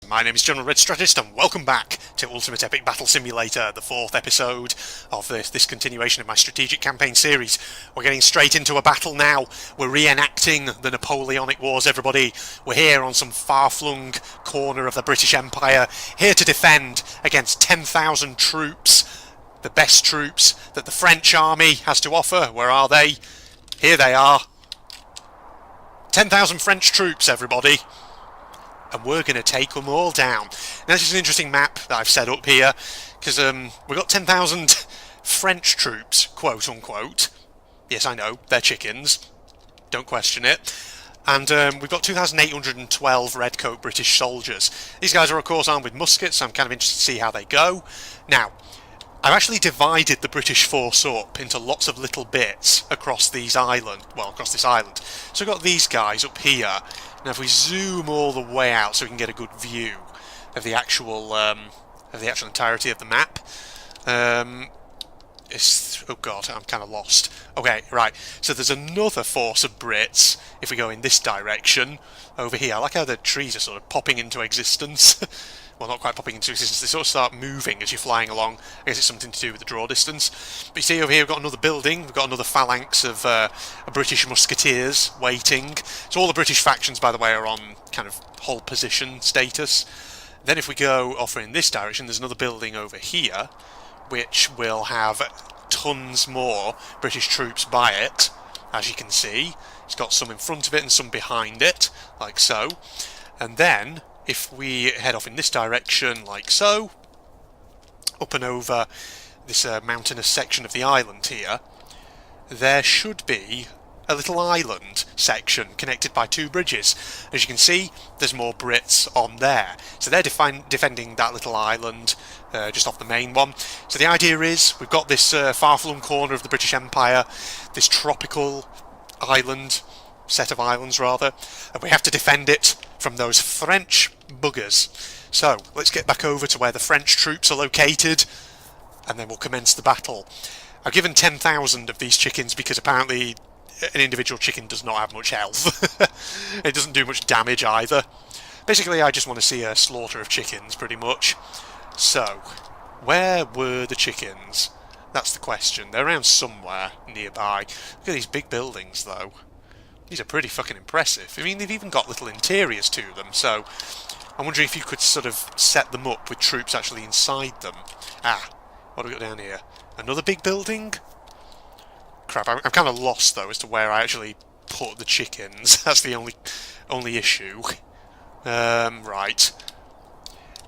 My name is General Red Strategist and welcome back to Ultimate Epic Battle Simulator, the 4th episode of this continuation of my strategic campaign series. We're getting straight into a battle now. We're reenacting the Napoleonic Wars, everybody. We're here on some far-flung corner of the British Empire, here to defend against 10,000 troops, the best troops that the French army has to offer. Where are they? Here they are. 10,000 French troops, everybody. And we're going to take them all down. Now this is an interesting map that I've set up here, because we've got 10,000 French troops, quote unquote. Yes, I know, they're chickens. Don't question it. And we've got 2,812 redcoat British soldiers. These guys are of course armed with muskets, so I'm kind of interested to see how they go. Now, I've actually divided the British force up into lots of little bits across these island. Well, across this island. So we've got these guys up here. Now, if we zoom all the way out, so we can get a good view of the actual entirety of the map. Oh god, I'm kind of lost. Okay, right. So there's another force of Brits. If we go in this direction, over here. I like how the trees are sort of popping into existence. Well, not quite popping into existence, they sort of start moving as you're flying along. I guess it's something to do with the draw distance. But you see over here we've got another building, we've got another phalanx of British musketeers waiting. So all the British factions, by the way, are on kind of hold position status. Then if we go off in this direction, there's another building over here, which will have tons more British troops by it, as you can see. It's got some in front of it and some behind it, like so. And then if we head off in this direction, like so, up and over this mountainous section of the island here, there should be a little island section connected by two bridges. As you can see, there's more Brits on there. So they're defending that little island just off the main one. So the idea is, we've got this far-flung corner of the British Empire, this tropical island, set of islands rather, and we have to defend it from those French buggers. So let's get back over to where the French troops are located and then we'll commence the battle. I've given 10,000 of these chickens because apparently an individual chicken does not have much health. It doesn't do much damage either. Basically I just want to see a slaughter of chickens pretty much. So where were the chickens? That's the question. They're around somewhere nearby. Look at these big buildings though. These are pretty fucking impressive. I mean, they've even got little interiors to them, so I'm wondering if you could sort of set them up with troops actually inside them. Ah, what do we got down here? Another big building? Crap, I'm kind of lost, though, as to where I actually put the chickens. That's the only issue. Right.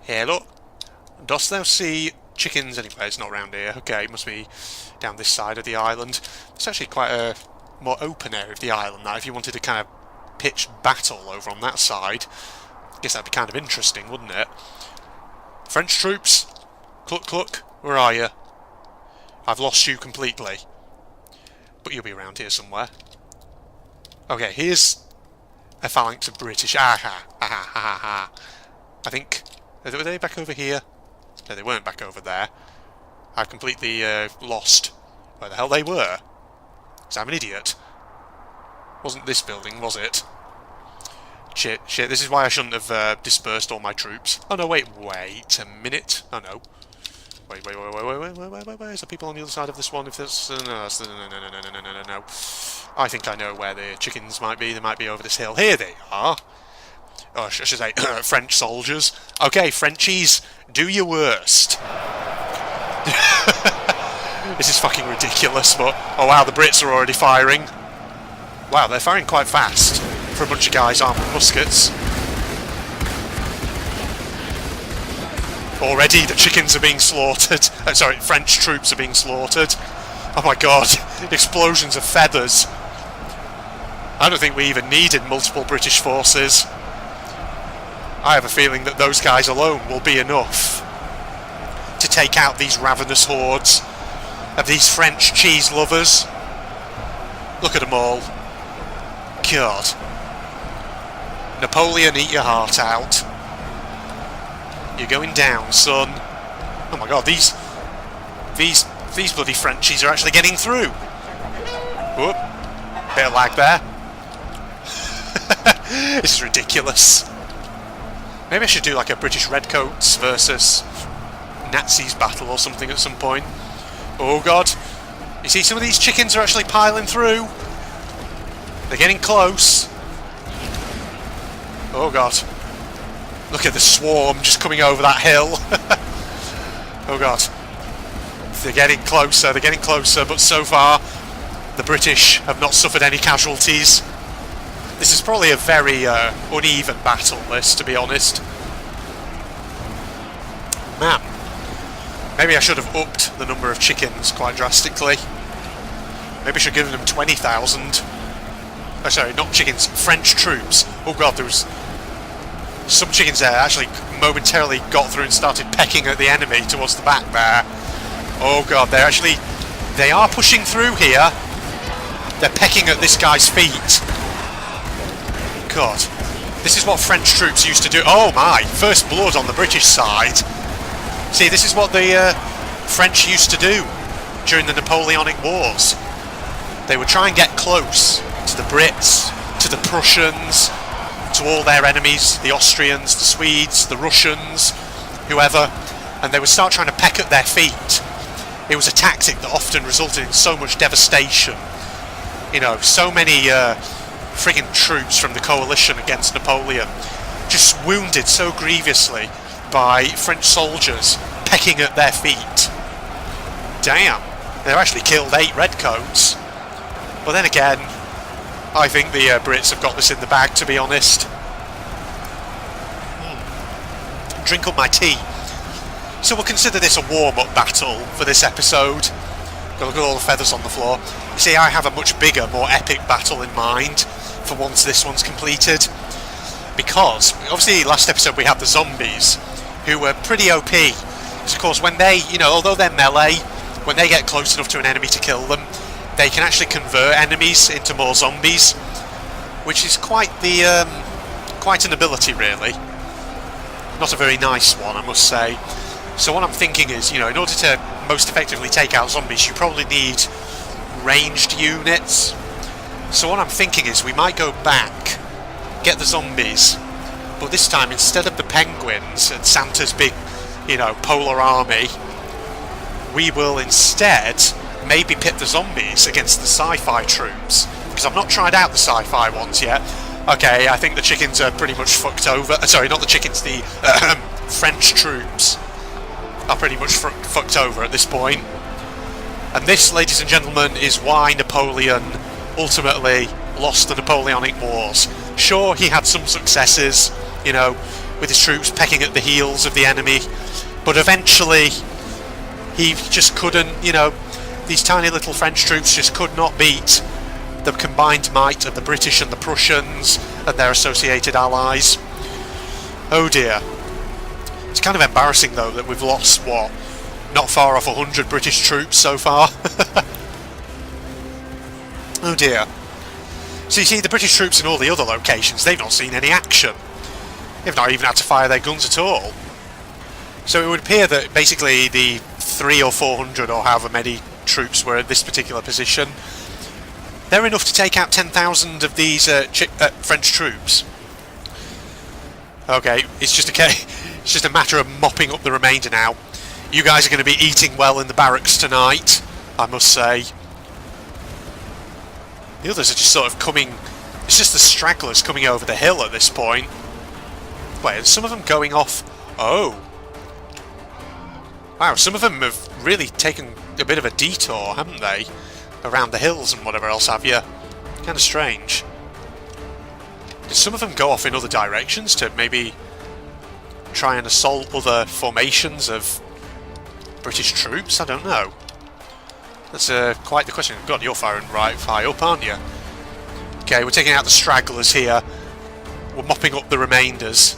Here, look. Dost thou see chickens anywhere? It's not round here. Okay, it must be down this side of the island. It's actually quite a more open area of the island now. If you wanted to kind of pitch battle over on that side, I guess that'd be kind of interesting, wouldn't it? French troops, cluck cluck, where are you? I've lost you completely, but you'll be around here somewhere. Okay, here's a phalanx of British. Aha, aha, aha, aha. I think, were they back over here? No, they weren't back over there. I've completely lost where the hell they were. I'm an idiot. Wasn't this building, was it? Shit, this is why I shouldn't have dispersed all my troops. Oh no, wait a minute. Oh no. Wait. Is there people on the other side of this one? If there's... No. I think I know where the chickens might be. They might be over this hill. Here they are. Oh, I should say, French soldiers. Okay, Frenchies, do your worst. This is fucking ridiculous, but... Oh wow, the Brits are already firing. Wow, they're firing quite fast for a bunch of guys armed with muskets. Already the chickens are being slaughtered. Sorry, French troops are being slaughtered. Oh my god, explosions of feathers. I don't think we even needed multiple British forces. I have a feeling that those guys alone will be enough to take out these ravenous hordes of these French cheese lovers. Look at them all. God. Napoleon, eat your heart out. You're going down, son. Oh my god, these bloody Frenchies are actually getting through. Whoop. Bit of lag there. This is ridiculous. Maybe I should do like a British Redcoats versus Nazis battle or something at some point. Oh god. You see, some of these chickens are actually piling through. They're getting close. Oh god. Look at the swarm just coming over that hill. Oh god. They're getting closer, but so far the British have not suffered any casualties. This is probably a very uneven battle, this, to be honest. Man, maybe I should have upped the number of chickens quite drastically. Maybe I should give them 20,000. Oh, sorry, not chickens, French troops. Oh god, there was some chickens there actually momentarily got through and started pecking at the enemy towards the back there. Oh god, they are pushing through here. They're pecking at this guy's feet. God, this is what French troops used to do. Oh my, first blood on the British side. See, this is what the French used to do during the Napoleonic Wars. They would try and get close to the Brits, to the Prussians, to all their enemies, the Austrians, the Swedes, the Russians, whoever, and they would start trying to peck at their feet. It was a tactic that often resulted in so much devastation. You know, so many friggin' troops from the coalition against Napoleon just wounded so grievously by French soldiers pecking at their feet. Damn, they actually killed 8 redcoats. But then again, I think the Brits have got this in the bag, to be honest. Drink up my tea. So we'll consider this a warm-up battle for this episode. Look at all the feathers on the floor. You see, I have a much bigger, more epic battle in mind for once this one's completed. Because, obviously, last episode we had the zombies, who were pretty OP. Because, of course, when they, you know, although they're melee, when they get close enough to an enemy to kill them, they can actually convert enemies into more zombies, which is quite an ability, really. Not a very nice one, I must say. So what I'm thinking is, you know, in order to most effectively take out zombies, you probably need ranged units. So what I'm thinking is we might go back, get the zombies, but this time instead of the penguins and Santa's big, you know, polar army, we will instead maybe pit the zombies against the sci-fi troops, because I've not tried out the sci-fi ones yet. Okay, I think the chickens are pretty much fucked over. Sorry, not the chickens, the French troops are pretty much fucked over at this point. And this, ladies and gentlemen, is why Napoleon ultimately lost the Napoleonic Wars. Sure, he had some successes, you know, with his troops pecking at the heels of the enemy, but eventually he just couldn't, you know, these tiny little French troops just could not beat the combined might of the British and the Prussians and their associated allies. Oh dear. It's kind of embarrassing though that we've lost, what, not far off 100 British troops so far. Oh dear. So you see, the British troops in all the other locations, they've not seen any action. They've not even had to fire their guns at all. So it would appear that basically the 300 or 400 or however many troops were at this particular position, they're enough to take out 10,000 of these French troops. Okay, it's just a matter of mopping up the remainder now. You guys are going to be eating well in the barracks tonight, I must say. The others are just sort of coming. It's just the stragglers coming over the hill at this point. Wait, are some of them going off? Oh. Wow, some of them have really taken a bit of a detour, haven't they? Around the hills and whatever else have you. Kind of strange. Did some of them go off in other directions to maybe try and assault other formations of British troops? I don't know. That's quite the question. God, you're firing right high up, aren't you? Okay, we're taking out the stragglers here. We're mopping up the remainders.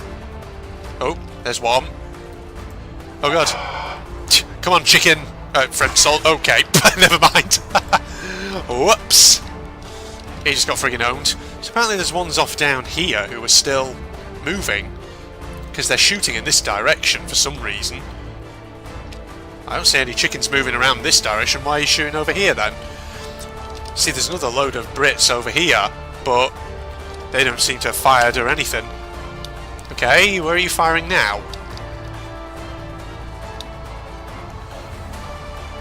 Oh, there's one. Oh god. Come on, chicken. French salt. Okay, never mind. Whoops. He just got friggin' owned. So apparently there's ones off down here who are still moving, because they're shooting in this direction for some reason. I don't see any chickens moving around this direction. Why are you shooting over here then? See, there's another load of Brits over here, but they don't seem to have fired or anything. Okay, where are you firing now?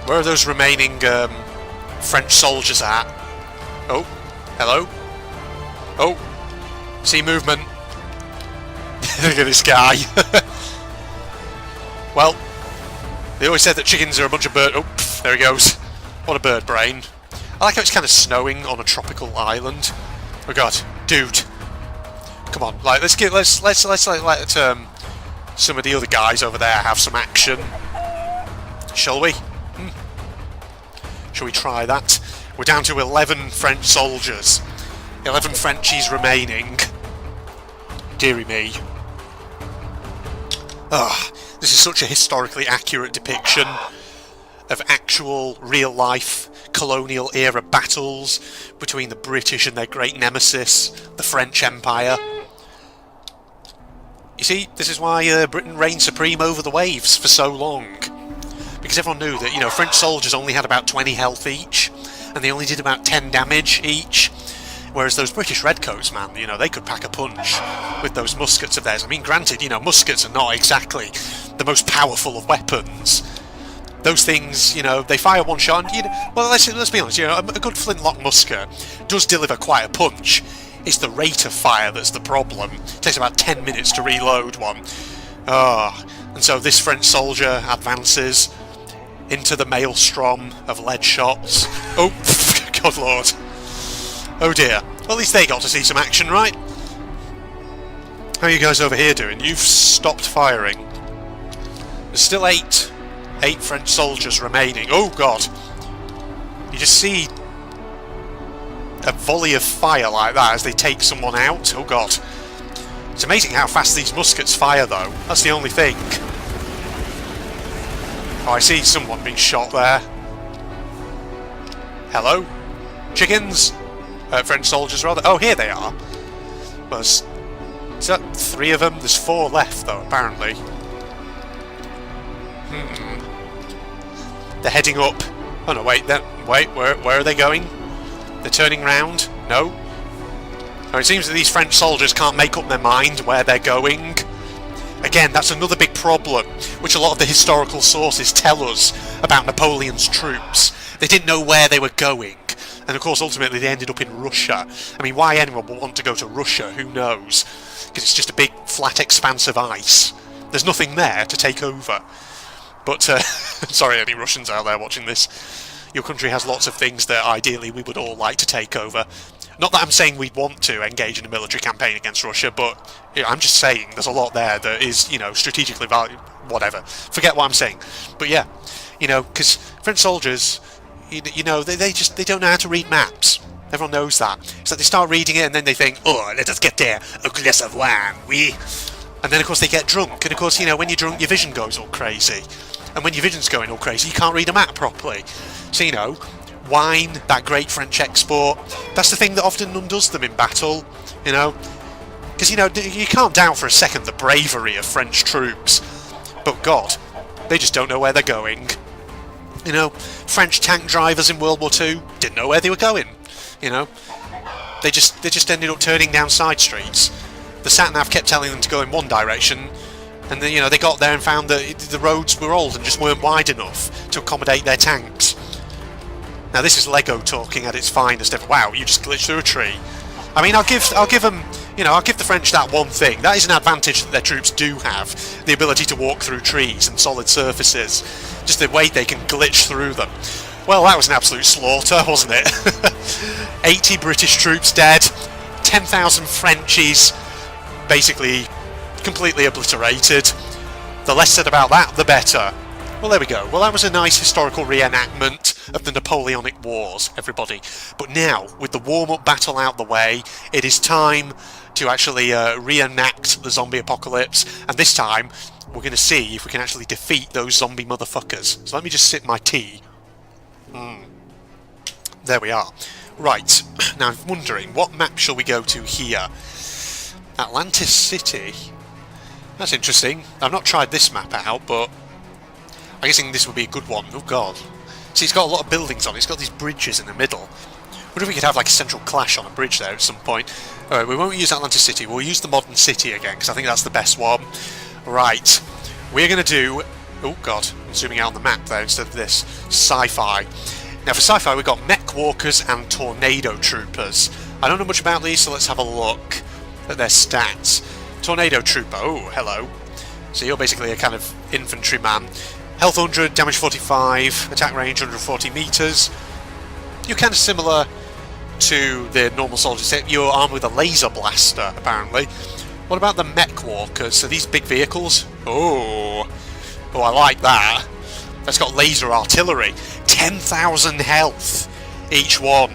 Where are those remaining French soldiers at? Oh, hello? Oh, see movement. Look at this guy. Well, they always said that chickens are a bunch of bird... Oh, pff, there he goes. What a bird brain. I like how it's kind of snowing on a tropical island. Oh god, dude. Come on, like let's let some of the other guys over there have some action. Shall we? Shall we try that? We're down to 11 French soldiers. 11 Frenchies remaining. Deary me. Ah, this is such a historically accurate depiction of actual, real-life, colonial-era battles between the British and their great nemesis, the French Empire. You see, this is why Britain reigned supreme over the waves for so long. Because everyone knew that, you know, French soldiers only had about 20 health each, and they only did about 10 damage each. Whereas those British redcoats, man, you know, they could pack a punch with those muskets of theirs. I mean, granted, you know, muskets are not exactly the most powerful of weapons. Those things, you know, they fire one shot and, you know, well, let's be honest, you know, a good flintlock musket does deliver quite a punch. It's the rate of fire that's the problem. It takes about 10 minutes to reload one. And so this French soldier advances into the maelstrom of lead shots. Oh, God Lord. Oh dear. Well, at least they got to see some action, right? How are you guys over here doing? You've stopped firing. There's still 8 French soldiers remaining. Oh god. You just see a volley of fire like that as they take someone out. Oh god. It's amazing how fast these muskets fire though. That's the only thing. Oh, I see someone being shot there. Hello? Chickens? French soldiers rather. Oh, here they are. Well, is that 3 of them? There's 4 left though, apparently. They're heading up. Oh no, wait, where are they going? They're turning round? No? Oh, it seems that these French soldiers can't make up their mind where they're going. Again, that's another big problem, which a lot of the historical sources tell us about Napoleon's troops. They didn't know where they were going. And of course, ultimately, they ended up in Russia. I mean, why anyone would want to go to Russia, who knows? Because it's just a big, flat expanse of ice. There's nothing there to take over. But, sorry any Russians out there watching this. Your country has lots of things that ideally we would all like to take over. Not that I'm saying we'd want to engage in a military campaign against Russia, but you know, I'm just saying there's a lot there that is, you know, strategically valuable. Whatever. Forget what I'm saying. But yeah, you know, because French soldiers, you know, they don't know how to read maps. Everyone knows that. It's like they start reading it and then they think, oh, let us get there, a glass of wine, oui. And then of course they get drunk, and of course, you know, when you're drunk your vision goes all crazy. And when your vision's going all crazy, you can't read a map properly. So, you know, wine, that great French export, that's the thing that often undoes them in battle, you know. Because, you know, you can't doubt for a second the bravery of French troops. But God, they just don't know where they're going. You know, French tank drivers in World War II didn't know where they were going, you know. They just ended up turning down side streets. The sat-nav kept telling them to go in one direction, and then, you know, they got there and found that the roads were old and just weren't wide enough to accommodate their tanks. Now this is Lego talking at its finest. Wow, you just glitched through a tree. I mean, I'll give them, you know, I'll give the French that one thing. That is an advantage that their troops do have, the ability to walk through trees and solid surfaces. Just the way they can glitch through them. Well, that was an absolute slaughter, wasn't it? 80 British troops dead, 10,000 Frenchies basically completely obliterated. The less said about that, the better. Well, there we go. Well, that was a nice historical reenactment of the Napoleonic Wars, everybody. But now, with the warm-up battle out the way, it is time to actually reenact the zombie apocalypse. And this time, we're going to see if we can actually defeat those zombie motherfuckers. So let me just sip my tea. There we are. Right. Now, I'm wondering, what map shall we go to here? Atlantis City. That's interesting. I've not tried this map out, but I'm guessing this would be a good one. Oh god. See, it's got a lot of buildings on it. It's got these bridges in the middle. wonder if we could have like a central clash on a bridge there at some point. Alright, we won't use Atlantic City, we'll use the modern city again, because I think that's the best one. Right, we're going to do... Oh god, I'm zooming out on the map there instead of this. Sci-fi. Now for sci-fi we've got mech walkers and tornado troopers. I don't know much about these, so let's have a look at their stats. Tornado trooper, oh hello. So you're basically a kind of infantryman. Health 100, damage 45, attack range 140 meters. You're kind of similar to the normal soldiers. You're armed with a laser blaster, apparently. What about the mech walkers? So these big vehicles? Oh, I like that. That's got laser artillery. 10,000 health each one.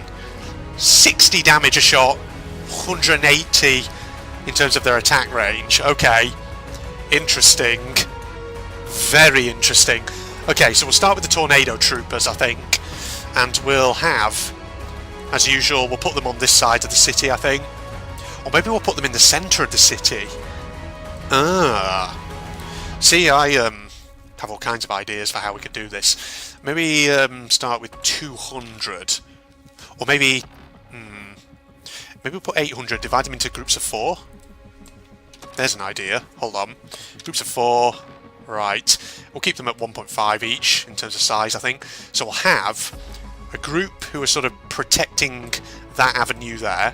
60 damage a shot. 180 in terms of their attack range. Okay. Interesting. Very interesting. Okay, so we'll start with the tornado troopers, I think. And we'll have, as usual, we'll put them on this side of the city, I think. Or maybe we'll put them in the centre of the city. See, I have all kinds of ideas for how we could do this. Maybe start with 200. Or maybe... maybe we'll put 800, divide them into groups of 4. There's an idea. Hold on. Groups of 4. Right. We'll keep them at 1.5 each in terms of size, I think. So we'll have a group who are sort of protecting that avenue there,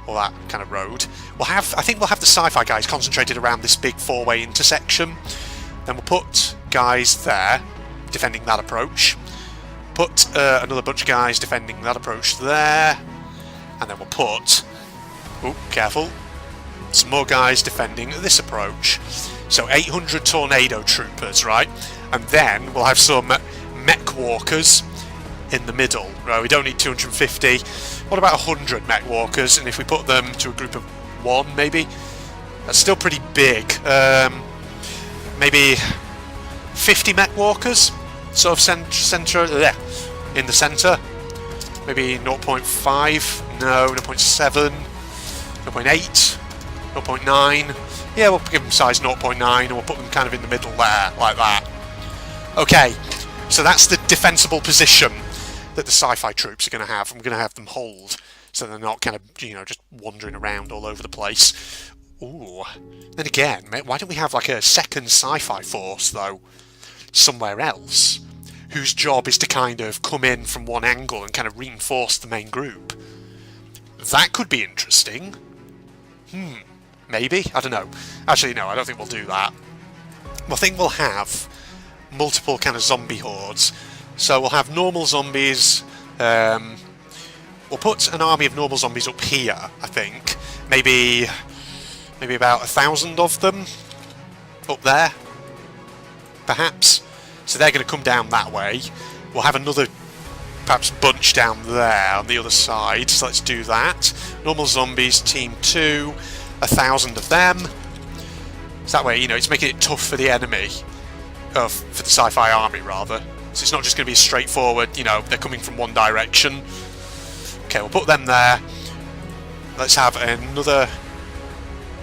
or that kind of road. We'll have, I think we'll have the sci-fi guys concentrated around this big 4-way intersection. Then we'll put guys there, defending that approach. Put another bunch of guys defending that approach there. And then we'll put... Oh, careful. Some more guys defending this approach. So 800 tornado troopers, right? And then we'll have some mech walkers in the middle. Right, we don't need 250. What about 100 mech walkers? And if we put them to a group of 1, maybe? That's still pretty big. Maybe 50 mech walkers? Sort of centre in the centre. Maybe 0.5? No, 0.7? 0.8? 0.9? Yeah, we'll give them size 0.9 and we'll put them kind of in the middle there, like that. Okay, so that's the defensible position that the sci-fi troops are going to have. I'm going to have them hold, so they're not kind of, you know, just wandering around all over the place. Ooh. Then again, why don't we have like a second sci-fi force, though, somewhere else, whose job is to kind of come in from one angle and kind of reinforce the main group? That could be interesting. Maybe? I don't know. Actually, no, I don't think we'll do that. I think we'll have multiple kind of zombie hordes. So we'll have normal zombies. We'll put an army of normal zombies up here, I think. Maybe about 1,000 of them up there, perhaps. So they're going to come down that way. We'll have another, perhaps, bunch down there on the other side. So let's do that. Normal zombies, team 2. 1,000 of them. So that way, you know, it's making it tough for the enemy, for the sci-fi army, rather. So it's not just going to be straightforward, you know, they're coming from one direction. Okay, we'll put them there. Let's have another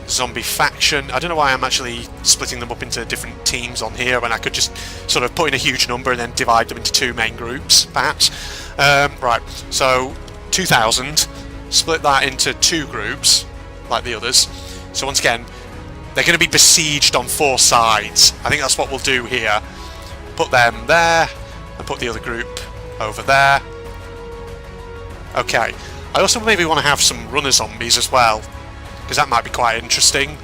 zombie faction. I don't know why I'm actually splitting them up into different teams on here when I could just sort of put in a huge number and then divide them into 2 main groups, perhaps. Right, so 2,000. Split that into 2 groups, like the others. So once again, they're going to be besieged on 4 sides. I think that's what we'll do here. Put them there, and put the other group over there. Okay. I also maybe want to have some runner zombies as well, because that might be quite interesting.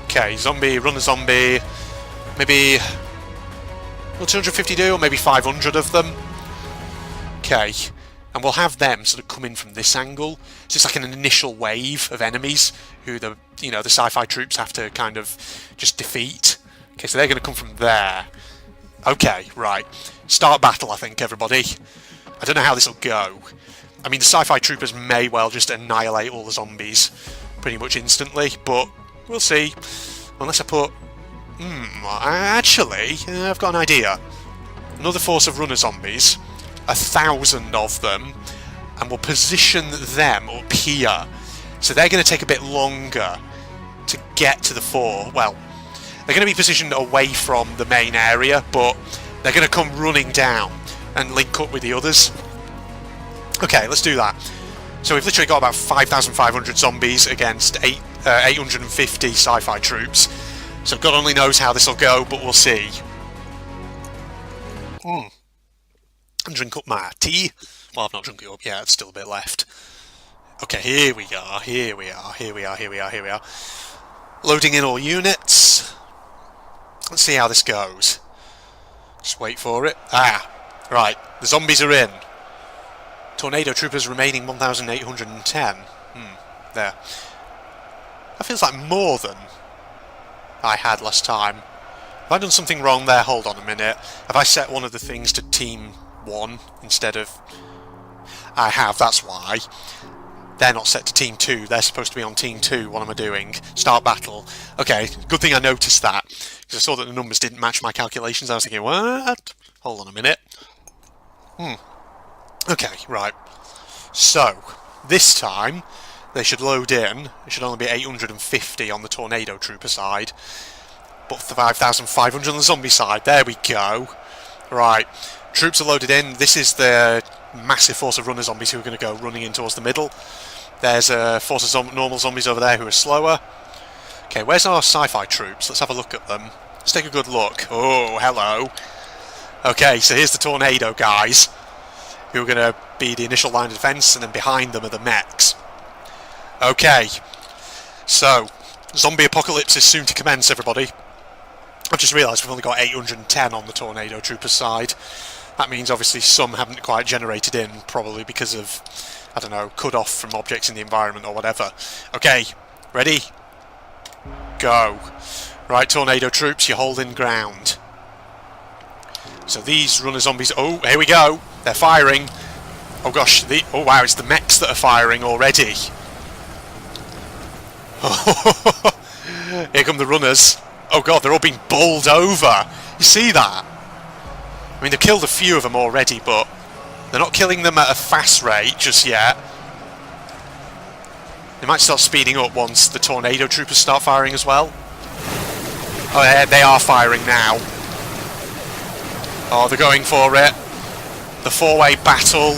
Okay, zombie, runner zombie. Maybe... will 250 do, or maybe 500 of them? Okay. And we'll have them sort of come in from this angle. So it's like an initial wave of enemies who the sci-fi troops have to kind of just defeat. Okay, so they're going to come from there. Okay, right. Start battle, I think, everybody. I don't know how this will go. I mean, the sci-fi troopers may well just annihilate all the zombies pretty much instantly, but we'll see. Unless I put... actually, I've got an idea. Another force of runner zombies. 1,000 of them, and we'll position them up here. So they're going to take a bit longer to get to the fore. Well, they're going to be positioned away from the main area, but they're going to come running down and link up with the others. Okay, let's do that. So we've literally got about 5,500 zombies against 850 sci-fi troops. So God only knows how this will go, but we'll see. And drink up my tea. Well, I've not drunk it up yet, there's still a bit left. Okay, here we are, here we are, here we are, here we are, here we are. Loading in all units. Let's see how this goes. Just wait for it. Ah, right, the zombies are in. Tornado troopers remaining 1,810. There. That feels like more than I had last time. Have I done something wrong there? Hold on a minute. Have I set one of the things to Team 1 instead of... I have, that's why. They're not set to Team 2. They're supposed to be on Team 2. What am I doing? Start battle. Okay, good thing I noticed that. Because I saw that the numbers didn't match my calculations. I was thinking, what? Hold on a minute. Okay, right. So, this time, they should load in. It should only be 850 on the Tornado Trooper side. But 5,500 on the zombie side. There we go. Right. Troops are loaded in. This is the massive force of runner zombies who are going to go running in towards the middle. There's a force of normal zombies over there who are slower. Okay, where's our sci-fi troops? Let's have a look at them. Let's take a good look. Oh, hello. Okay, so here's the Tornado guys, who are going to be the initial line of defence, and then behind them are the mechs. Okay, so, zombie apocalypse is soon to commence, everybody. I've just realised we've only got 810 on the Tornado Troopers side. That means obviously some haven't quite generated in, probably because of, I don't know, cut off from objects in the environment or whatever. Okay, ready? Go. Right, Tornado Troops, you're holding ground. So these runner zombies... Oh, here we go. They're firing. Oh gosh, oh wow, it's the mechs that are firing already. Here come the runners. Oh god, they're all being bowled over. You see that? I mean, they've killed a few of them already, but they're not killing them at a fast rate just yet. They might start speeding up once the Tornado Troopers start firing as well. Oh, yeah, they are firing now. Oh, they're going for it. The four-way battle.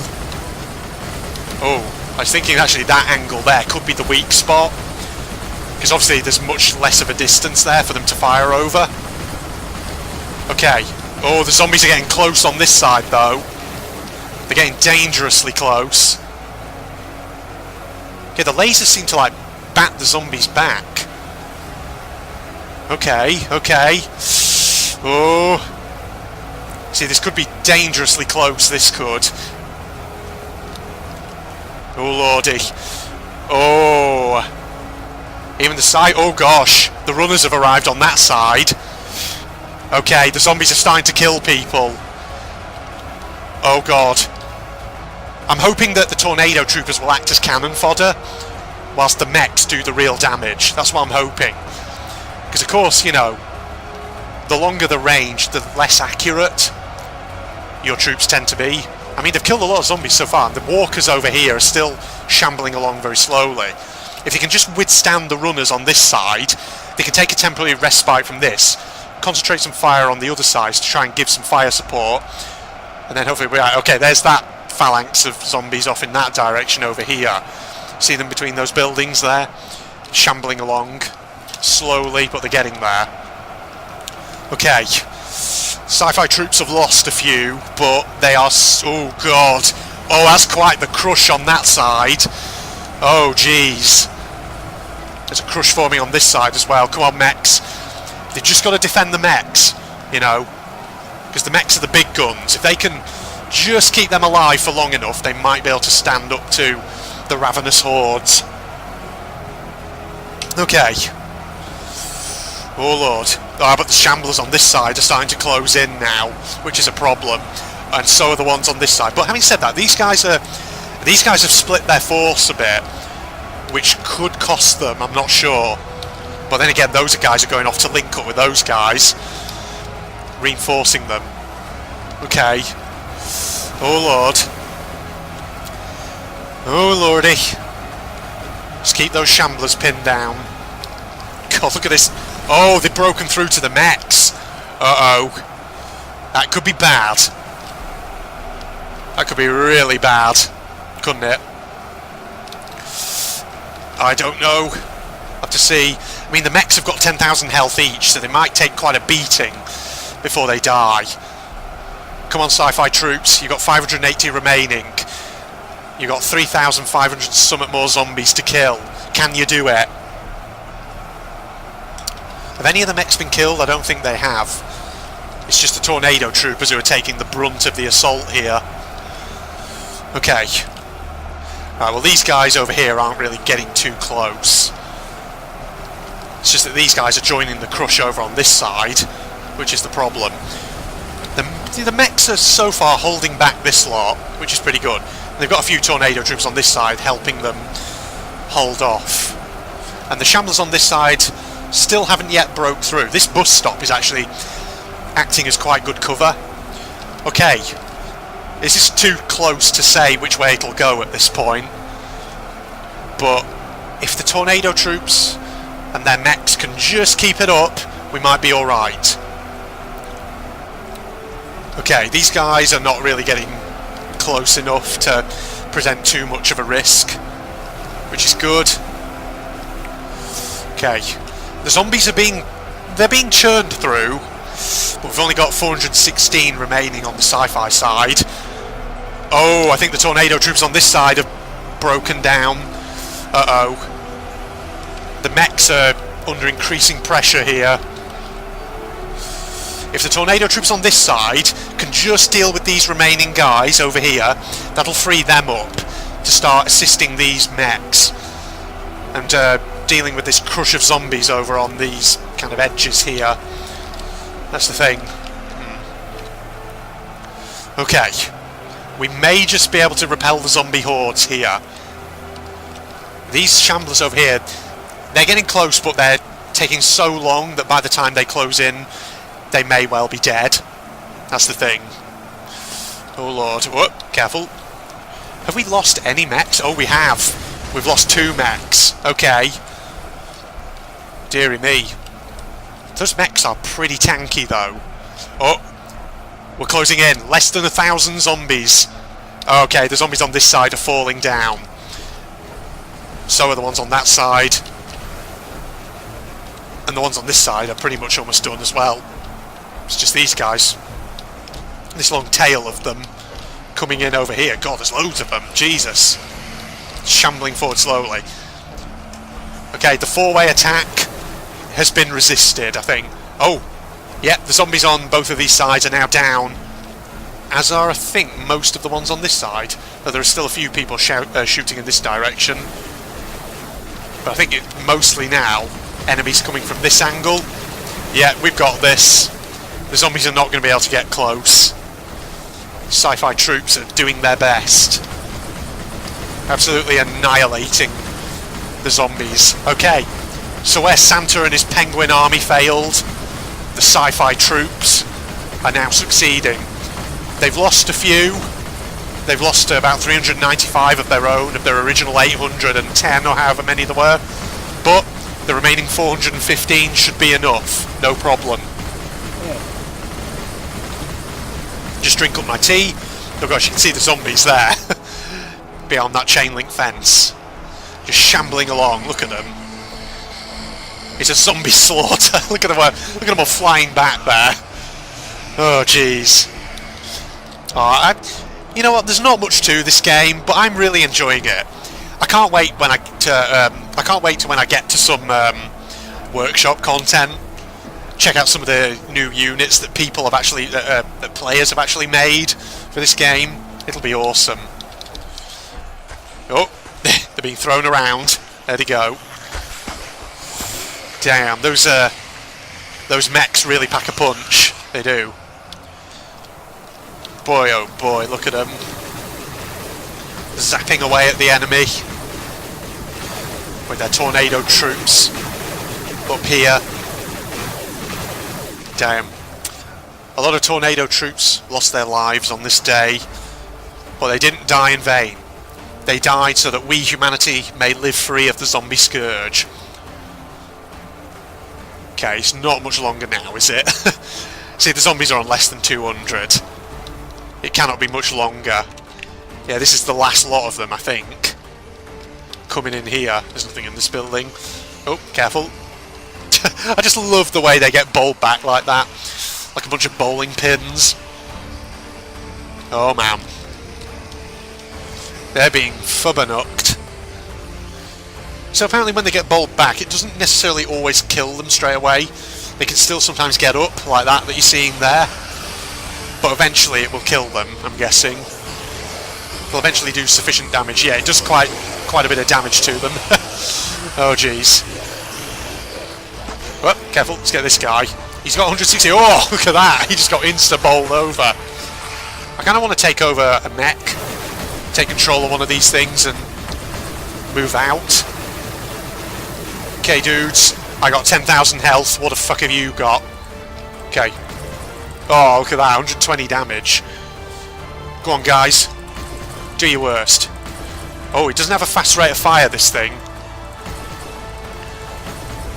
Oh, I was thinking actually that angle there could be the weak spot. Because obviously there's much less of a distance there for them to fire over. Okay. Oh, the zombies are getting close on this side though. They're getting dangerously close. Okay, the lasers seem to like bat the zombies back. Okay, okay. Oh. See, this could be dangerously close, this could. Oh lordy. Oh. Even the side... Oh gosh, the runners have arrived on that side. Okay, the zombies are starting to kill people. Oh god. I'm hoping that the Tornado Troopers will act as cannon fodder, whilst the mechs do the real damage. That's what I'm hoping. Because of course, you know, the longer the range, the less accurate your troops tend to be. I mean, they've killed a lot of zombies so far, and the walkers over here are still shambling along very slowly. If they can just withstand the runners on this side, they can take a temporary respite from this, concentrate some fire on the other sides to try and give some fire support, and then hopefully we're right. Okay, there's that phalanx of zombies off in that direction over here. See them between those buildings there? Shambling along slowly, but they're getting there. Okay. Sci-fi troops have lost a few, but they are... Oh, God. Oh, that's quite the crush on that side. Oh, jeez. There's a crush forming on this side as well. Come on, mechs. They've just got to defend the mechs, you know. Because the mechs are the big guns. If they can just keep them alive for long enough, they might be able to stand up to the ravenous hordes. Okay. Oh lord. Oh, but the shamblers on this side are starting to close in now, which is a problem. And so are the ones on this side. But having said that, these guys have split their force a bit, which could cost them, I'm not sure. But then again, those guys are going off to link up with those guys, reinforcing them. Okay. Oh lord. Oh lordy. Just keep those shamblers pinned down. God, look at this. Oh, they've broken through to the mechs. Uh-oh. That could be bad. That could be really bad, couldn't it? I don't know. Have to see. I mean, the mechs have got 10,000 health each, so they might take quite a beating before they die. Come on, sci-fi troops. You've got 580 remaining. You've got 3,500 somewhat more zombies to kill. Can you do it? Have any of the mechs been killed? I don't think they have. It's just the tornado troopers who are taking the brunt of the assault here. Okay. Right, well, these guys over here aren't really getting too close. It's just that these guys are joining the crush over on this side, which is the problem. The mechs are so far holding back this lot, which is pretty good. They've got a few tornado troops on this side helping them hold off. And the shamblers on this side still haven't yet broke through. This bus stop is actually acting as quite good cover. Okay, this is too close to say which way it'll go at this point. But if the tornado troops and their mechs can just keep it up, we might be alright. Okay, these guys are not really getting close enough to present too much of a risk, which is good. Okay, the zombies are being churned through, but we've only got 416 remaining on the sci-fi side. Oh, I think the tornado troops on this side have broken down. Uh-oh. The mechs are under increasing pressure here. If the tornado troops on this side can just deal with these remaining guys over here, that'll free them up to start assisting these mechs and dealing with this crush of zombies over on these kind of edges here. That's the thing. Okay. We may just be able to repel the zombie hordes here. These shamblers over here, they're getting close, but they're taking so long that by the time they close in, they may well be dead. That's the thing. Oh lord. Whoa, careful. Have we lost any mechs? Oh, we have. We've lost 2 mechs. Okay. Deary me. Those mechs are pretty tanky though. Oh. We're closing in. Less than 1,000 zombies. Okay, the zombies on this side are falling down. So are the ones on that side. And the ones on this side are pretty much almost done as well. It's just these guys. This long tail of them coming in over here. God, there's loads of them. Jesus. Shambling forward slowly. Okay, the 4-way attack has been resisted, I think. Oh, yeah, the zombies on both of these sides are now down. As are, I think, most of the ones on this side. Though there are still a few people shooting in this direction. But I think it's mostly now enemies coming from this angle. Yeah, we've got this. The zombies are not going to be able to get close. Sci-fi troops are doing their best. Absolutely annihilating the zombies. Okay, so where Santa and his penguin army failed, the sci-fi troops are now succeeding. They've lost a few. They've lost about 395 of their own, of their original 810 or however many there were. But the remaining 415 should be enough. No problem. Just drink up my tea. Oh gosh, you can see the zombies there. Beyond that chain link fence. Just shambling along. Look at them. It's a zombie slaughter. Look at them all flying back there. Oh jeez. You know what? There's not much to this game, but I'm really enjoying it. I can't wait when I can't wait to when I get to some workshop content. Check out some of the new units that people have actually, that players have actually made for this game. It'll be awesome. Oh, they're being thrown around. There they go. Damn, those mechs really pack a punch. They do. Boy, oh boy, look at them. Zapping away at the enemy with their tornado troops up here. Damn. A lot of tornado troops lost their lives on this day, but they didn't die in vain. They died so that we, humanity, may live free of the zombie scourge. Okay, it's not much longer now, is it? See, the zombies are on less than 200. It cannot be much longer. Yeah, this is the last lot of them, I think. coming in here. There's nothing in this building. Oh, careful. I just love the way they get bowled back like that. Like a bunch of bowling pins. Oh man. They're being fubbernucked. So apparently when they get bowled back, it doesn't necessarily always kill them straight away. They can still sometimes get up, like that you're seeing there. But eventually it will kill them, I'm guessing. They'll eventually do sufficient damage. Yeah, it does quite a bit of damage to them. Oh jeez. Oh, careful, let's get this guy. He's got 160. Oh, look at that! He just got insta-bowled over. I kind of want to take over a mech, take control of one of these things and move out. Okay, dudes, I got 10,000 health. What the fuck have you got? Okay. Oh, look at that, 120 damage. Go on, guys. Do your worst. Oh, it doesn't have a fast rate of fire, this thing.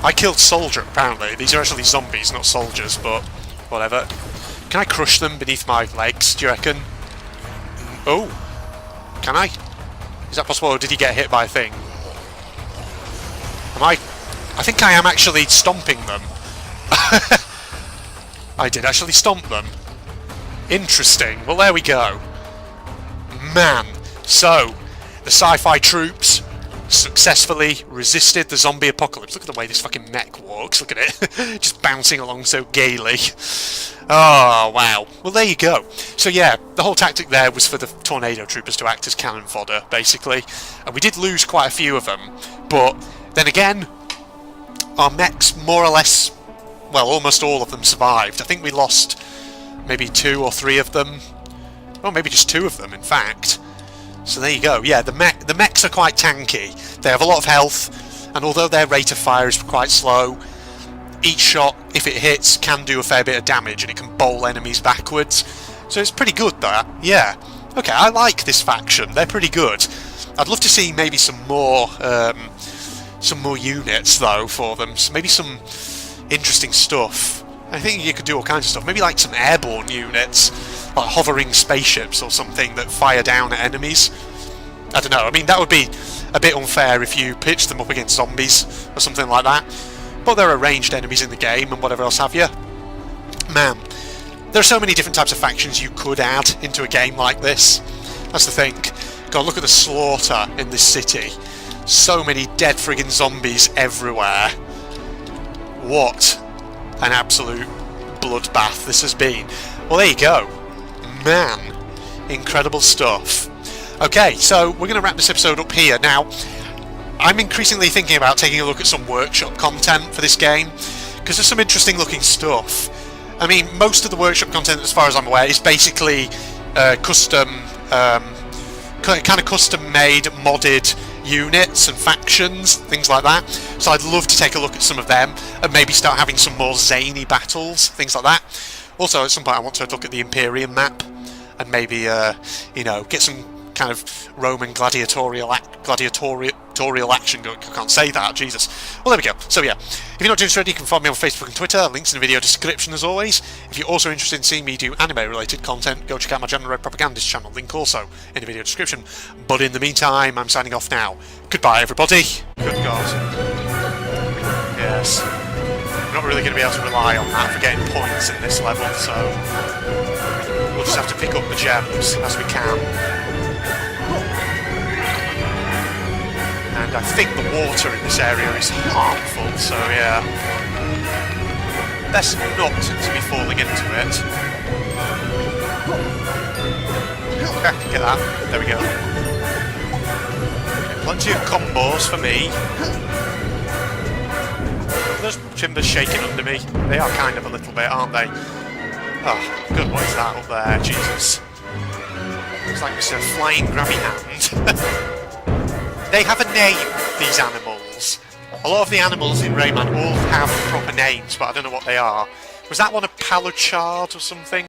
I killed soldier, apparently. These are actually zombies, not soldiers, but whatever. Can I crush them beneath my legs, do you reckon? Oh. Can I? Is that possible, or did he get hit by a thing? Am I think I am actually stomping them. I did actually stomp them. Interesting. Well, there we go. Man. So, the sci-fi troops successfully resisted the zombie apocalypse. Look at the way this fucking mech walks. Look at it. Just bouncing along so gaily. Oh, wow. Well, there you go. So, yeah, the whole tactic there was for the tornado troopers to act as cannon fodder, basically. And we did lose quite a few of them. But, then again, our mechs, more or less, well, almost all of them survived. I think we lost maybe 2 or 3 of them. Well, maybe just 2 of them, in fact. So there you go. Yeah, the mechs are quite tanky. They have a lot of health, and although their rate of fire is quite slow, each shot, if it hits, can do a fair bit of damage, and it can bowl enemies backwards. So it's pretty good, that. Yeah. Okay, I like this faction. They're pretty good. I'd love to see maybe some more units, though, for them. So maybe some interesting stuff. I think you could do all kinds of stuff. Maybe like some airborne units, like hovering spaceships or something that fire down at enemies. I don't know. I mean, that would be a bit unfair if you pitched them up against zombies or something like that. But there are ranged enemies in the game and whatever else have you. Man, there are so many different types of factions you could add into a game like this. That's the thing. God, look at the slaughter in this city. So many dead friggin' zombies everywhere. What an absolute bloodbath this has been. Well, there you go. Man, incredible stuff. Okay, so we're going to wrap this episode up here. Now, I'm increasingly thinking about taking a look at some workshop content for this game, because there's some interesting looking stuff. I mean, most of the workshop content, as far as I'm aware, is basically custom, kind of custom-made, modded units and factions, things like that. So I'd love to take a look at some of them and maybe start having some more zany battles, things like that. Also, at some point I want to look at the Imperium map and maybe, you know, get some kind of Roman gladiatorial action going. I can't say that, Jesus. Well, there we go. So yeah, if you're not doing so already, you can follow me on Facebook and Twitter. Links in the video description as always. If you're also interested in seeing me do anime-related content, go check out my General Red Propagandist channel. Link also in the video description. But in the meantime, I'm signing off now. Goodbye, everybody. Good God. Yes. I'm not really going to be able to rely on that for getting points in this level, so we'll just have to pick up the gems as we can. And I think the water in this area is harmful, so yeah. Best not to be falling into it. Okay, get that. There we go. Plenty of combos for me. Those timbers shaking under me. They are kind of a little bit, aren't they? Oh, good. What is that up there? Jesus. It's like Mr. Flying Grabby Hand. They have a name, these animals. A lot of the animals in Rayman all have proper names, but I don't know what they are. Was that one a Palochard or something?